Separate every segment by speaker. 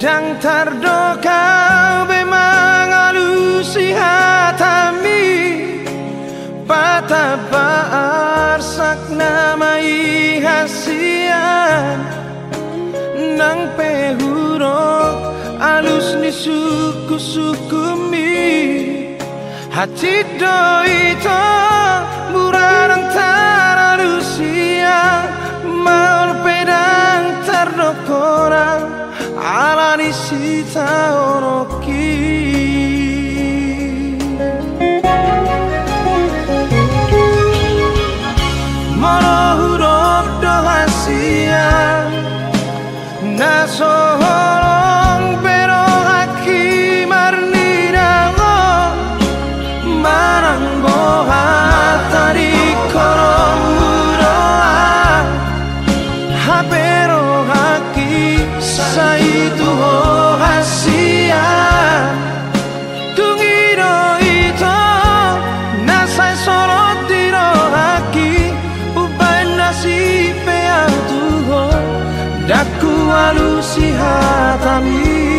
Speaker 1: Dan terdoka memang alusi hatami Patapa arsak namai hasian Nang pehurok alus ni suku-sukumi Hati doito murarang taralusia Maul pedang terdokorang ala di sita oroki Molo huruf dohasia Nasoholong pero haki marnirago Marang boha tadi korong muroa Hapero haki Saitu ho hasia Tungiro ito Nasai sorot diro haki Ubay nasi peatu ho Daku alusi hatami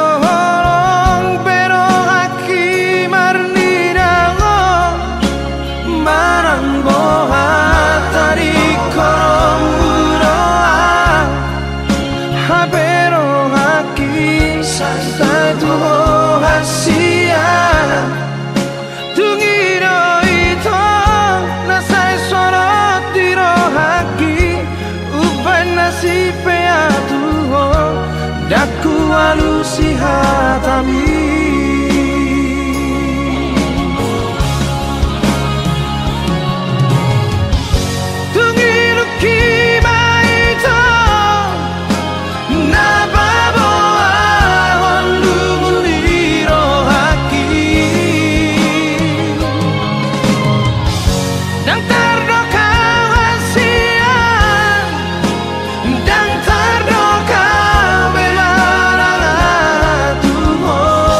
Speaker 1: Nasoholong pero haki marnirago Marang boha tadi korong muroa Hapero haki satu hasia Tungiro ito nasai sorot diro haki Ubay nasi peatu ho Daku alusi hatami Tungiru kima ito Nababoa holu muliro haki Dan terdoka hasia Dan terdoka Oh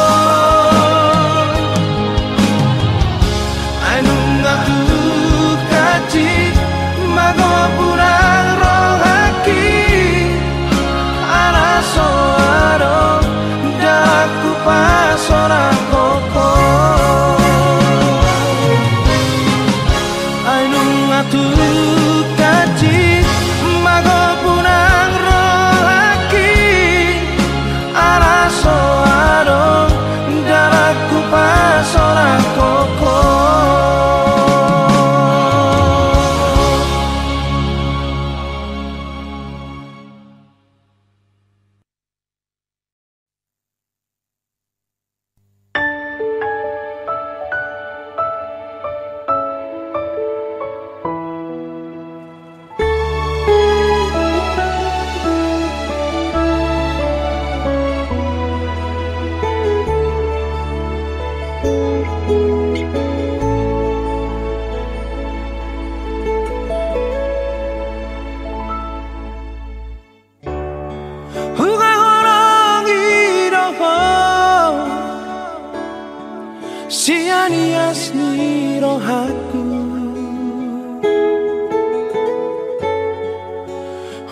Speaker 1: rohaku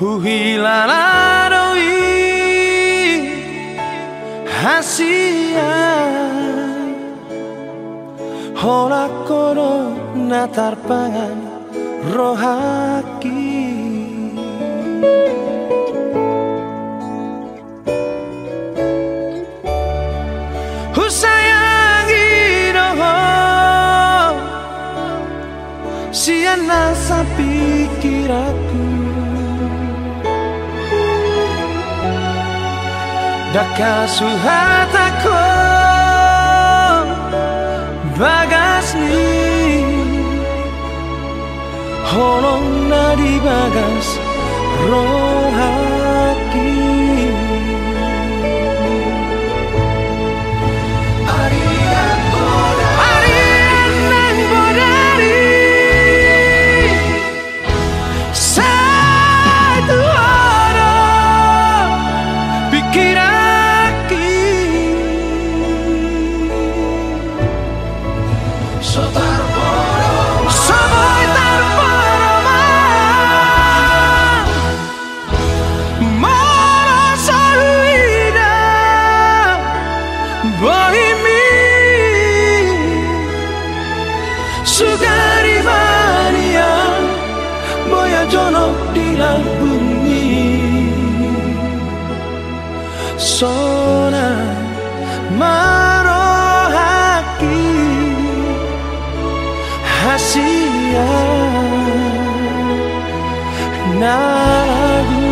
Speaker 1: huhilalaroi hasia hola koro natarpangan rohaki husayangi roho siana sapikiraku daka suhatako bagasni holong nadi bagas rohaki Sona marohaki hasia naragu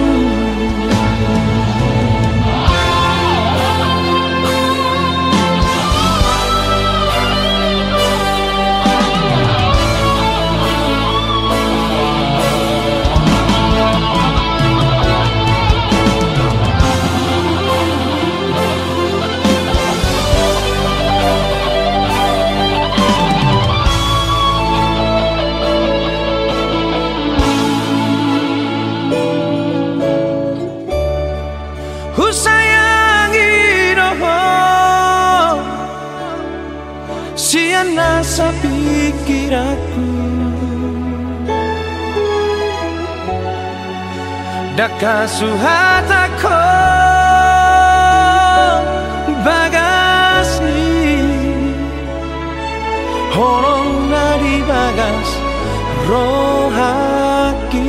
Speaker 1: Nasa pikiraku daka suhatako bagasni holong nadi bagas rohaki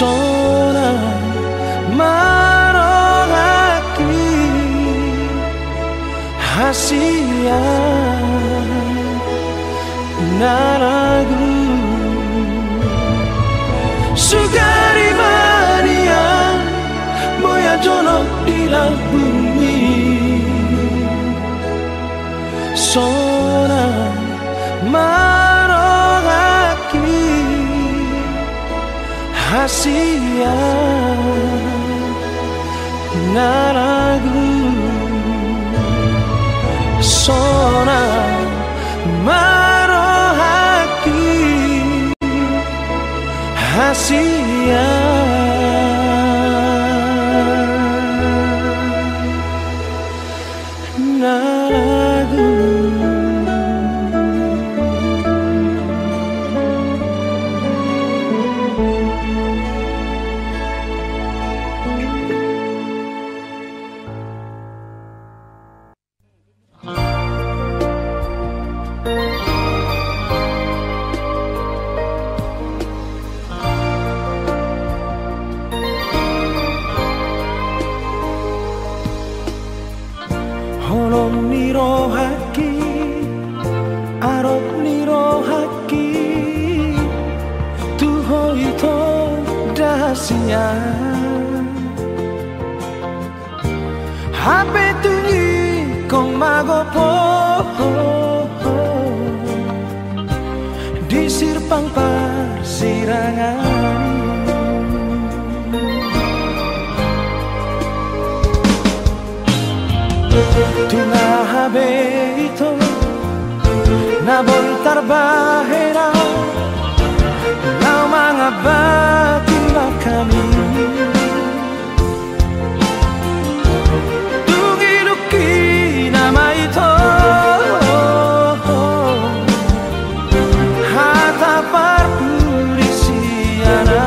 Speaker 1: Sona marohaki hasia naragu sugari mania boya jonok di bumi Sona marohaki hasia naragu Sona marohaki hasia naragu sia HP tungi kong magopo di sirpang persirangan tengah HP itu na voltar bahera na mga batima kami tungiluki nama ito hata parpurisiana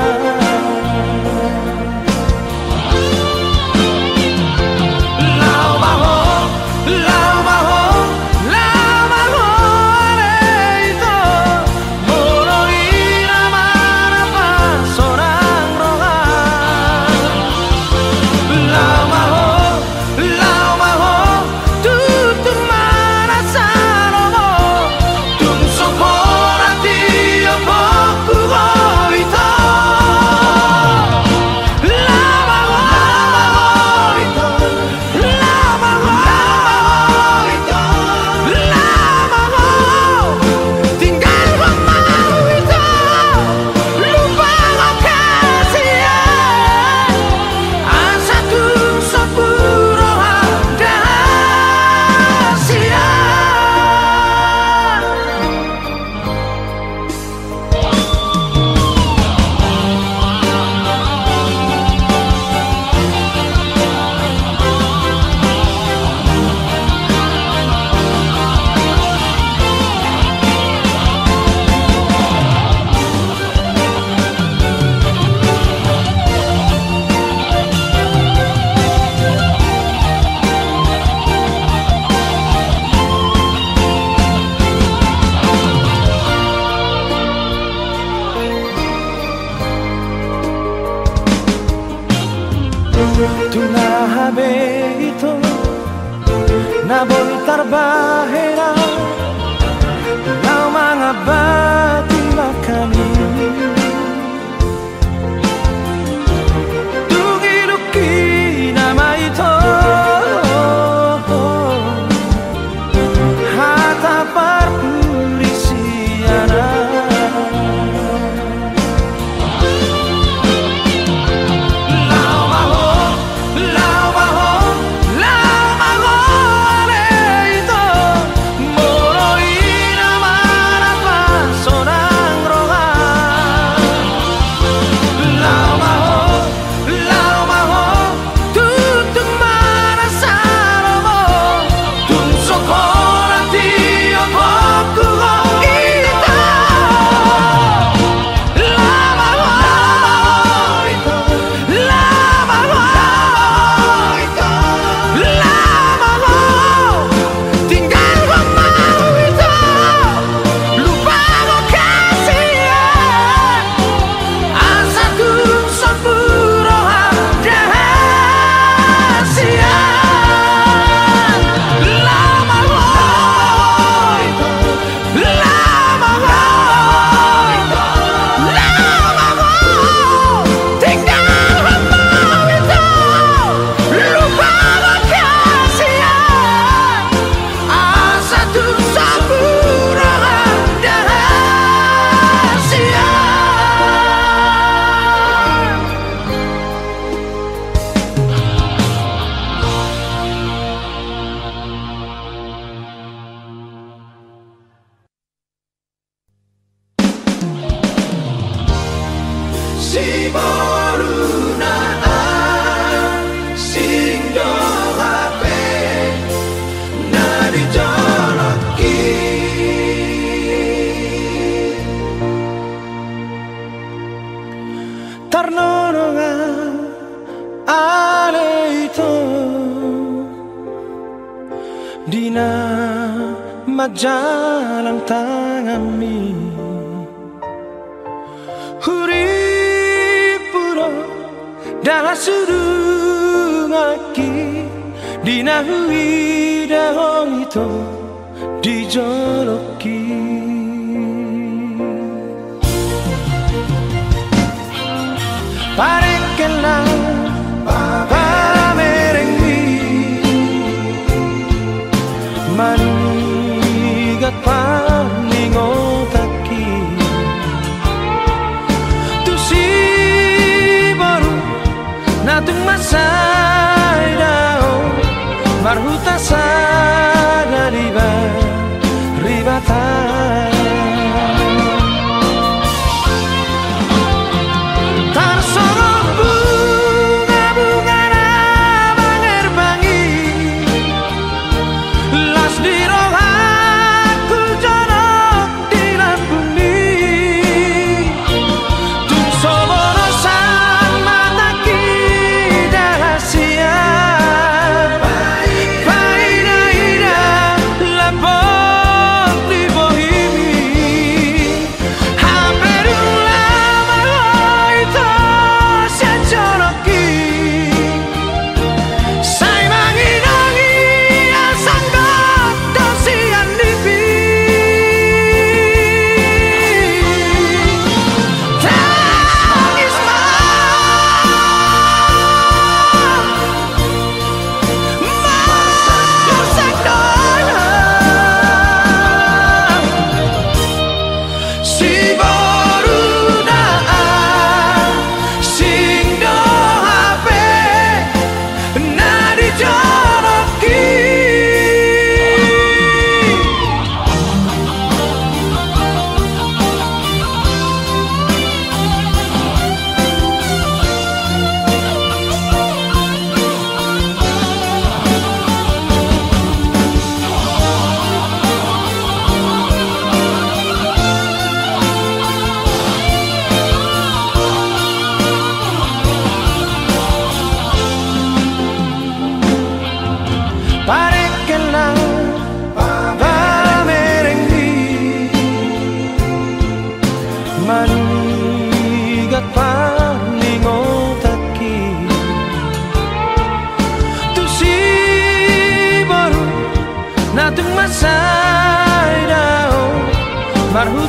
Speaker 1: tuna habe itu na voltar bahera na mga batima kami tungiluki nama ito hata parpurisiana si borunaan sing dohape na dijoloki tarnonongan ale itu dina majalang tangami Dahasurungaki dinahui dahong ito dijoloki Pare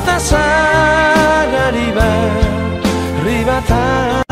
Speaker 1: tak sadari ribatan.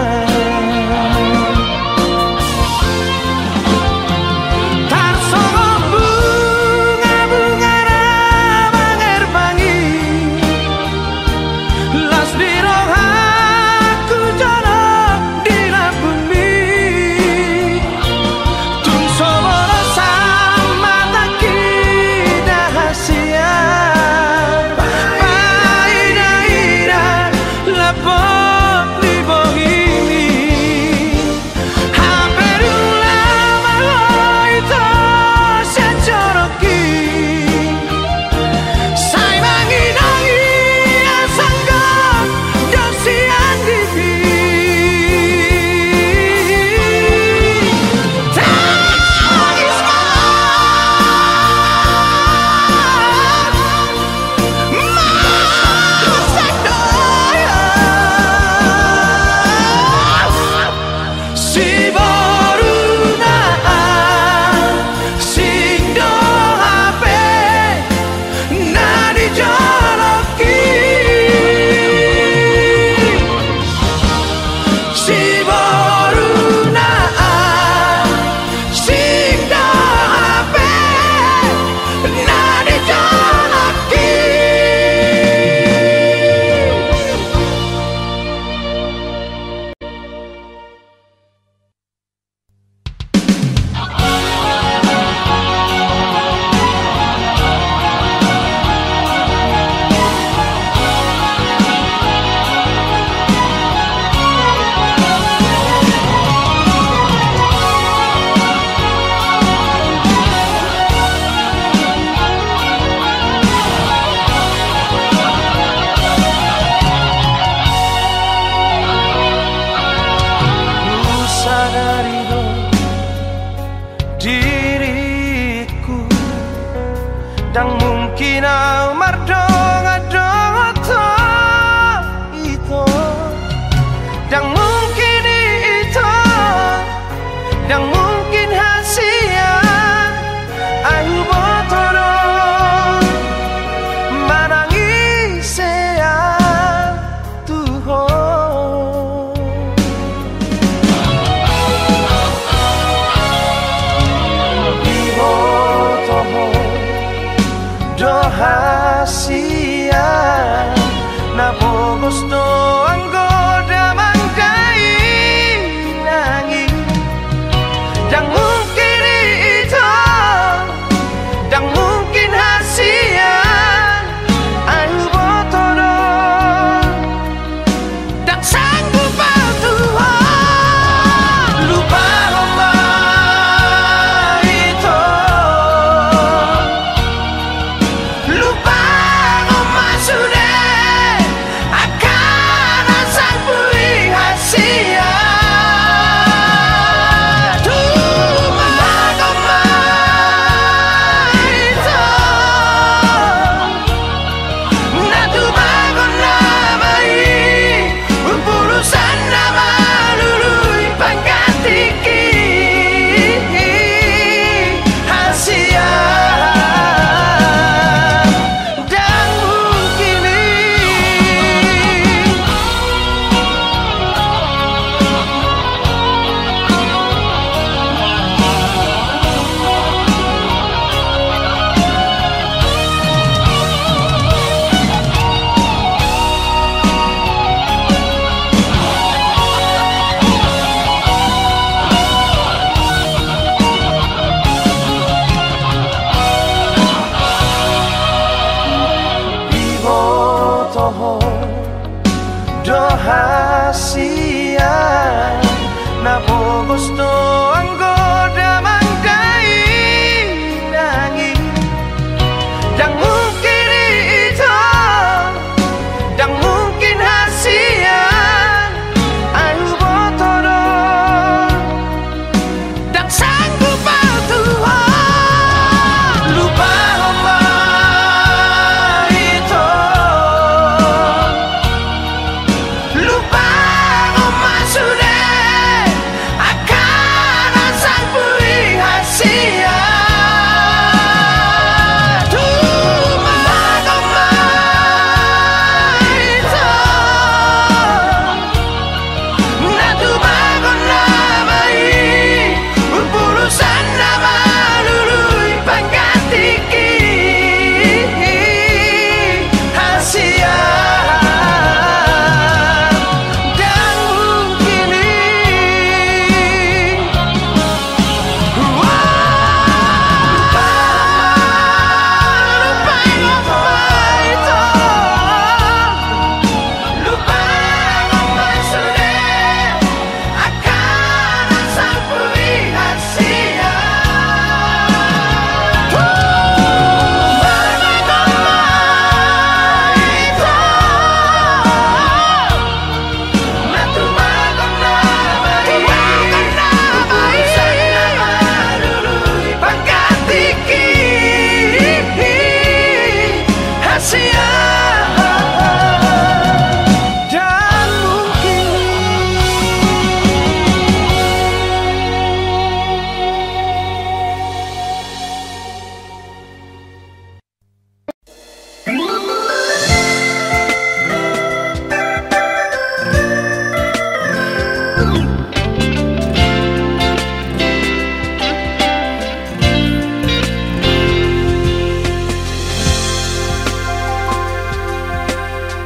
Speaker 1: Diriku dan mungkin amar donga-donga itu dan mungkin itu dan mungkin hasia ayu botoro manangi sea Tuhan. Rahasia na bogos doang goda mangkai nangi dan mungkin itu dan mungkin hasia ayu botoro dan sanggup Tuhan lupa rahasia na bogos doang goda mangkai nangi dan mungkin itu dan mungkin hasia ayu botoro dan sanggup Tuhan lupa lupa sudah akan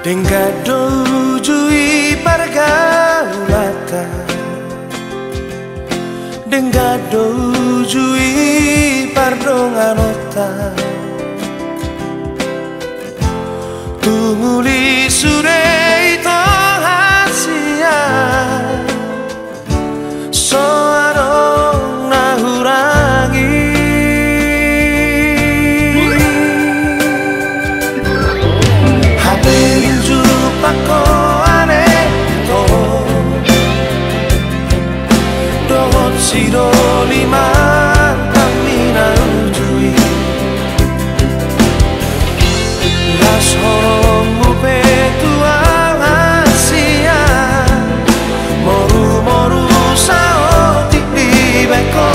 Speaker 1: Dengado jui pargaulata, dengado jui pardonganota, tunguli surei to hasia, soarong nahurangi. Pako ane to dohot siro lima tamina ujui las horong mupe tuang asia moru moru sao tikdi beko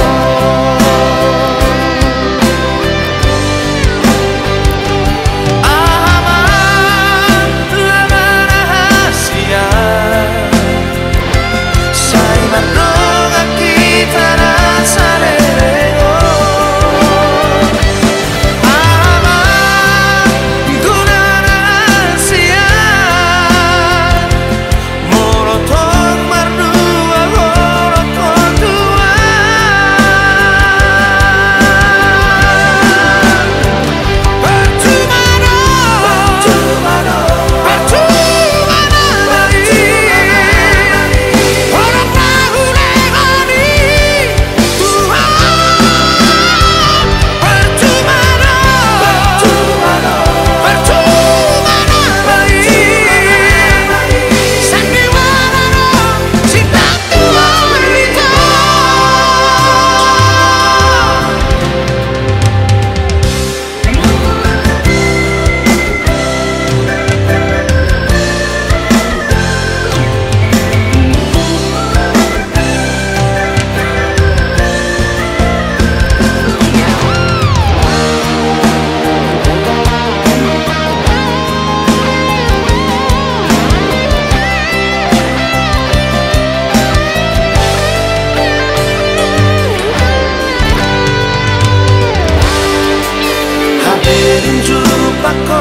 Speaker 1: pako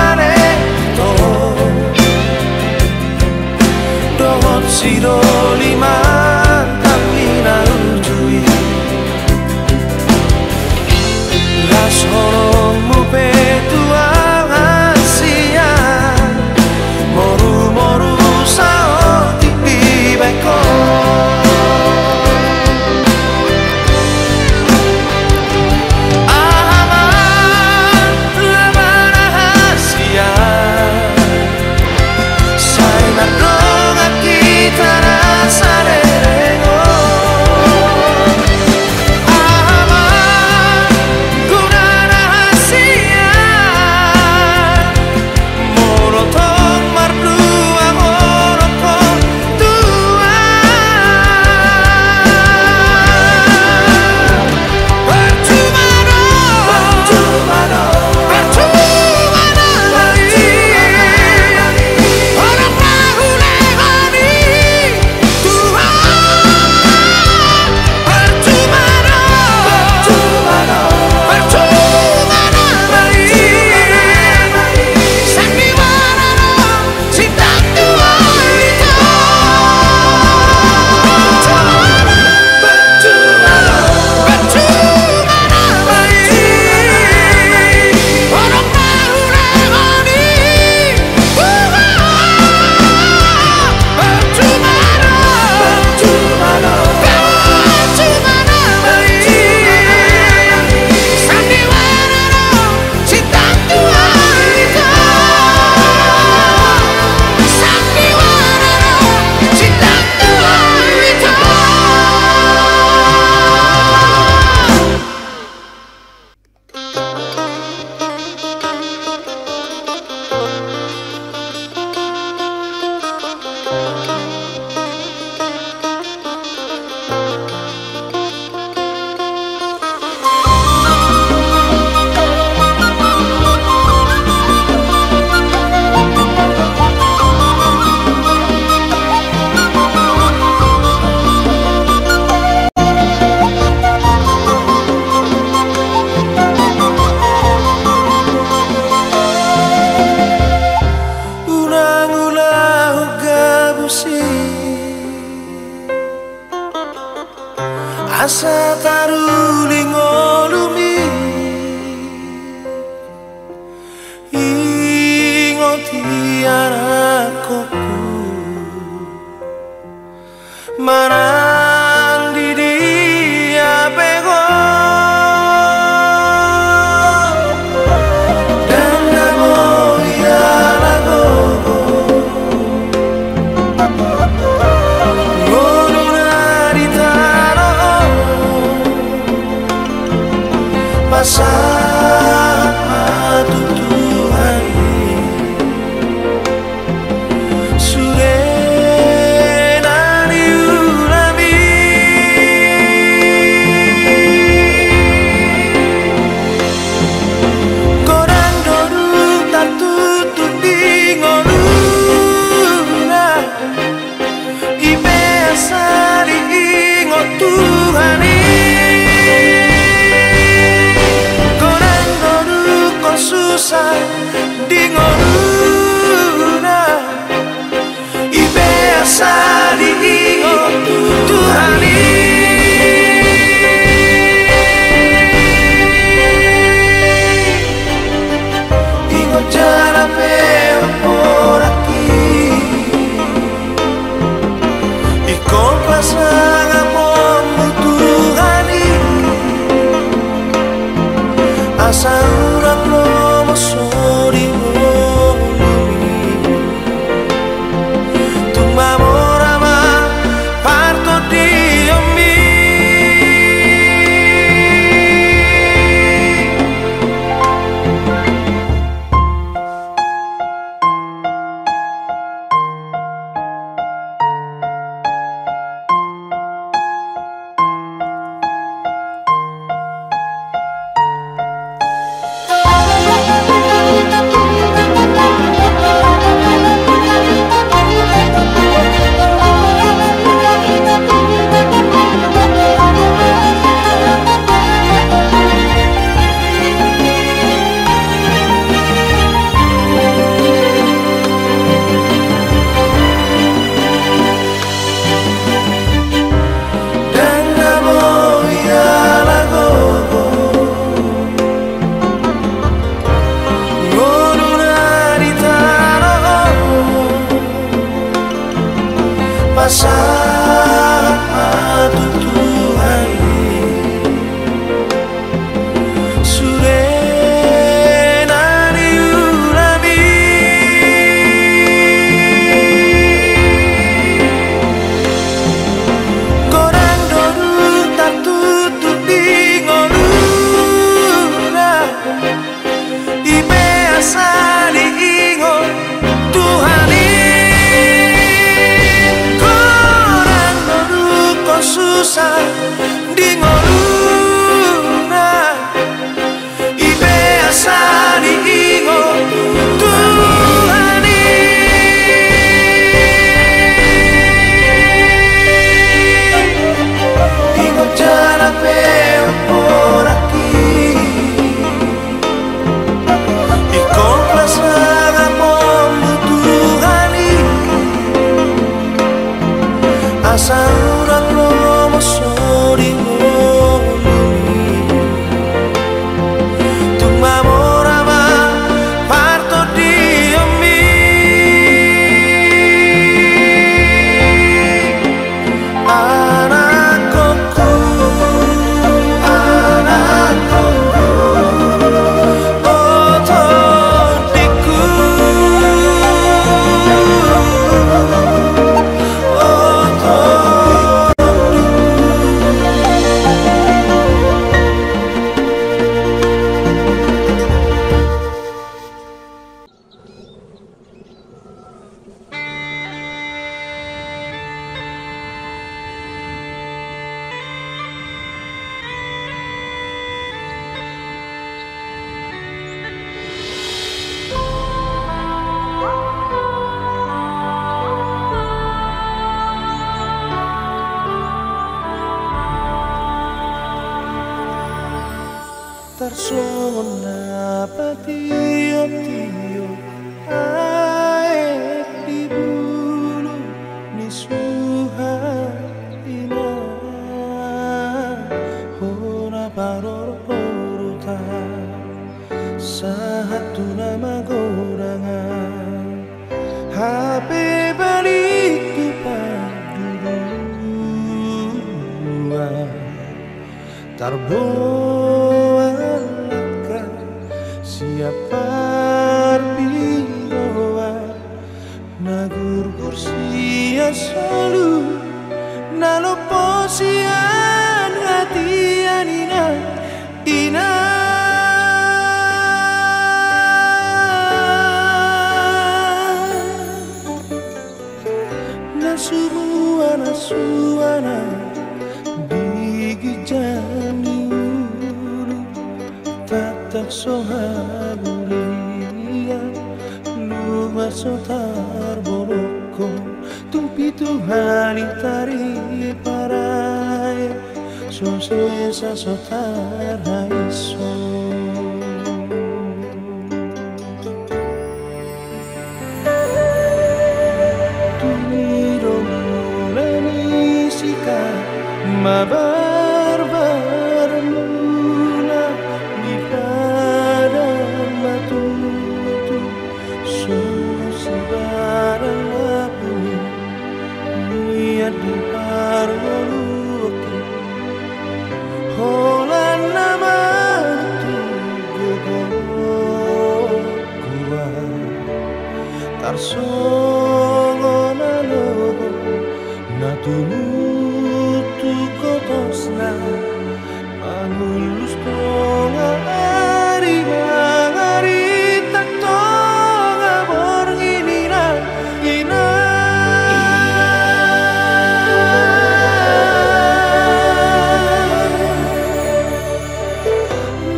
Speaker 1: ane to dohot siro lima tamina ujui las horong mupe tuang asia moru moru sao tikdi beko Saremo anakku marang di dia bego dan namo ya lago ngono nari taro masa di ngoruna ibe asali Tuhani ingo jara pe oraki iko pasanga pomu Tuhani asa urang lomo sori Pasatu Tuhani Surenani urami Gorang doru tatutu di ngoruna ibe asali ingo Tuhani susah di ngoruna ibe asali ingo Tuhani ingo jara pe oraki iko pasanga pomu Tuhani asa urang lomo sori ngolumi tu mamorama parto diomi anakku otodiku Tersona patiup-tiup air di bulu nisuhatina hona paror-porutan satu nama gorangan HP balik kepaduan Tarboalaka siapa pindoa Nagur kursia selalu Nalo posian hati anina ina Nasuana digijani ulu tatak sohabulia luma sotar borokon tumpi tuhani tari parai so sesa sotar haiso Mabar-bar mula di padang batu sebarang lapu niat di parwaluki holan nama tu gogok kuat tarsongo nalogo natunu kotosna manulus tonga ari tak tonga borginina ina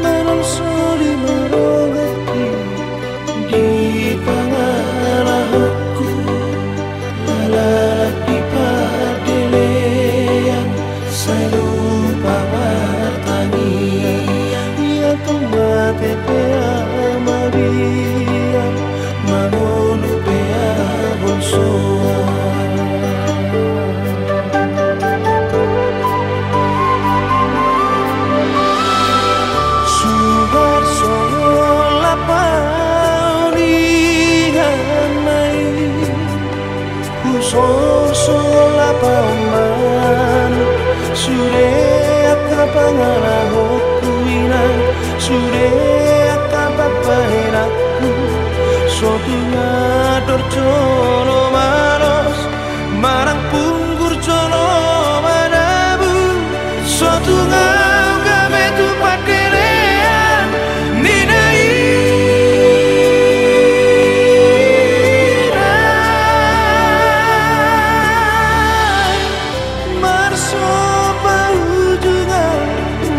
Speaker 1: manom soli marogati di pangalahku lalaki padelean saya lupa bertani ya tomate pea Maria manonu pea bolsoa subar sola paunihan mai usor sola pauman Sudah kapangalahokuinan Sudah kapapahenakku Sotu ngador colo malos Marang punggur colo madabu Sotu ngau gabe tu paderean Ninai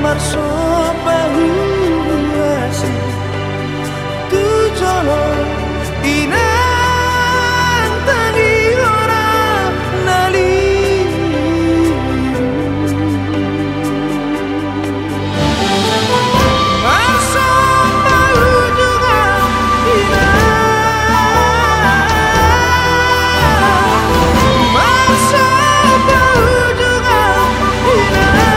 Speaker 1: Marsobahu asih tu jolo inang tani ora nali Marsobahu juga inang Marsobahu juga inang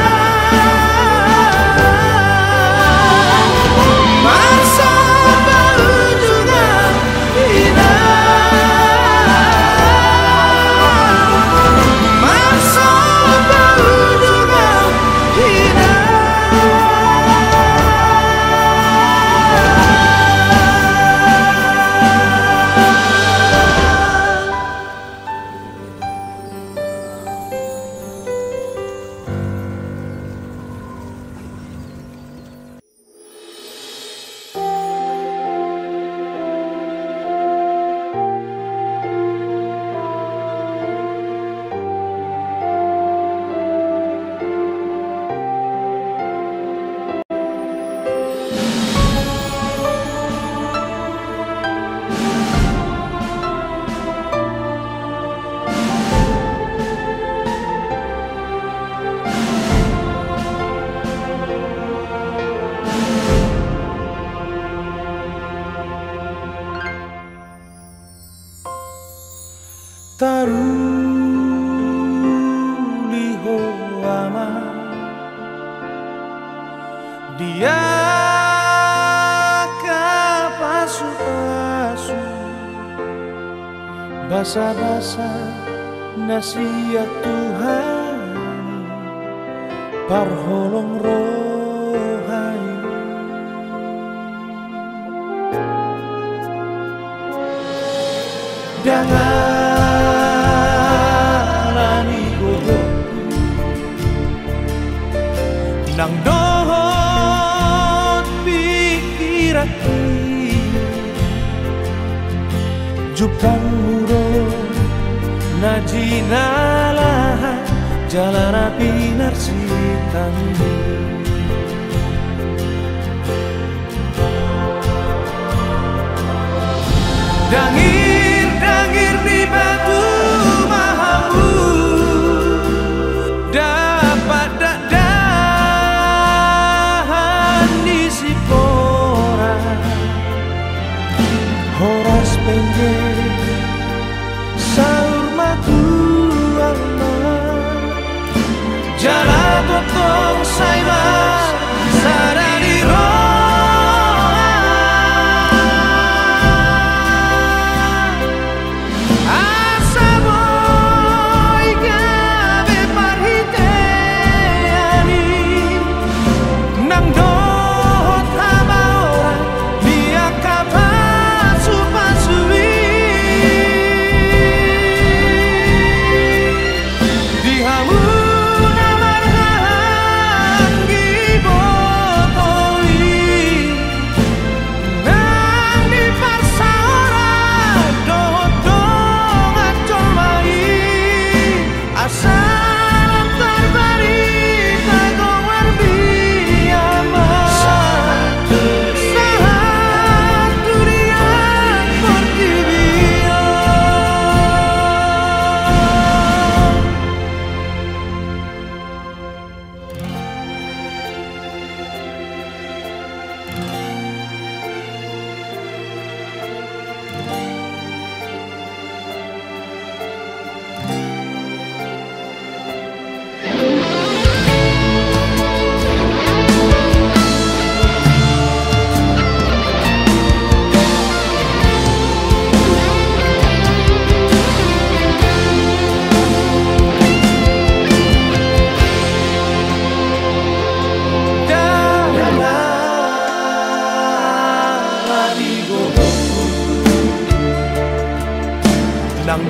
Speaker 1: Taruliho ama dia kapasu-pasu basa-basa nasihat Tuhan parholong rohani. Dangalani gogoku nang dohot pikiranku jupang muro najinalah jalan api narsitanmu. Dangir-dangir di batu mahamu dapat dahan di sipora horas penggel saur matu alma jalan potong saima sadari roh nang